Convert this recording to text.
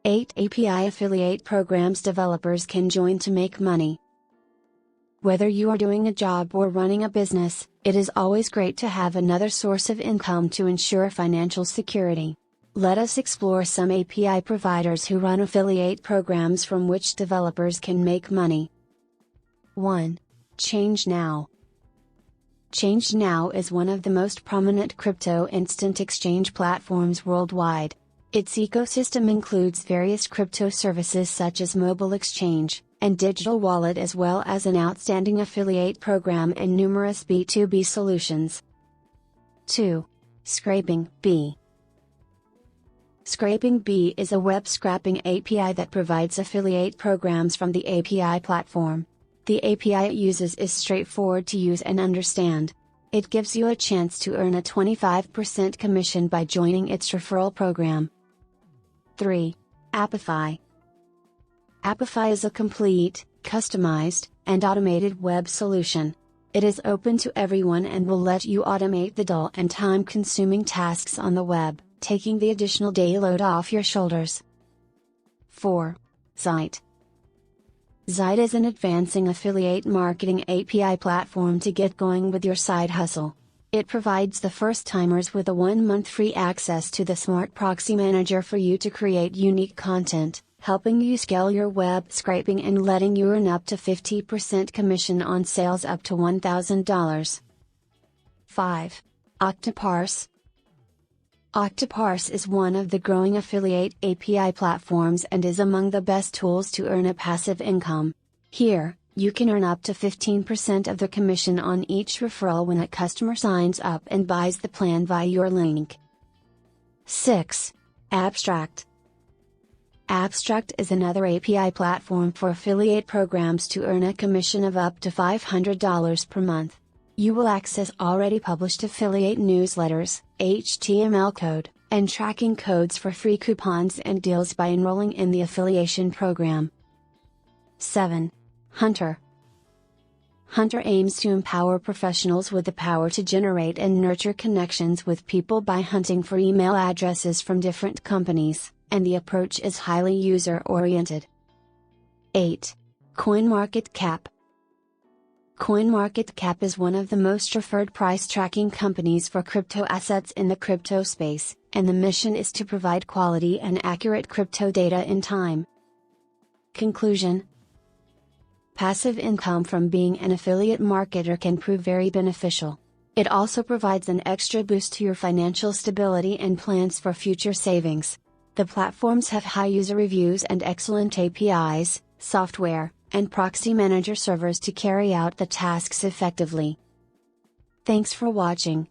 8 API affiliate programs developers can join to make money. Whether you are doing a job or running a business, it is always great to have another source of income to ensure financial security. Let us explore some API providers who run affiliate programs from which developers can make money. 1. ChangeNow. ChangeNow is one of the most prominent crypto instant exchange platforms worldwide. Its ecosystem includes various crypto services such as mobile exchange and digital wallet, as well as an outstanding affiliate program and numerous B2B solutions. 2. ScrapingBee. ScrapingBee is a web scraping API that provides affiliate programs from the API platform. The API it uses is straightforward to use and understand. It gives you a chance to earn a 25% commission by joining its referral program. 3. Appify. Appify is a complete, customized, and automated web solution. It is open to everyone and will let you automate the dull and time-consuming tasks on the web, taking the additional day load off your shoulders. 4. Zyte. Zyte is an advancing affiliate marketing API platform to get going with your side hustle. It provides the first-timers with a 1-month free access to the Smart Proxy Manager for you to create unique content, helping you scale your web scraping and letting you earn up to 50% commission on sales up to $1,000. 5. Octoparse. Octoparse is one of the growing affiliate API platforms and is among the best tools to earn a passive income. Here, you can earn up to 15% of the commission on each referral when a customer signs up and buys the plan via your link. 6. Abstract. Abstract is another API platform for affiliate programs to earn a commission of up to $500 per month. You will access already published affiliate newsletters, HTML code, and tracking codes for free coupons and deals by enrolling in the affiliation program. 7. Hunter. Hunter aims to empower professionals with the power to generate and nurture connections with people by hunting for email addresses from different companies, and the approach is highly user-oriented. 8. CoinMarketCap. CoinMarketCap is one of the most referred price tracking companies for crypto assets in the crypto space, and the mission is to provide quality and accurate crypto data in time. Conclusion: passive income from being an affiliate marketer can prove very beneficial. It also provides an extra boost to your financial stability and plans for future savings. The platforms have high user reviews and excellent APIs, software, and proxy manager servers to carry out the tasks effectively. Thanks for watching.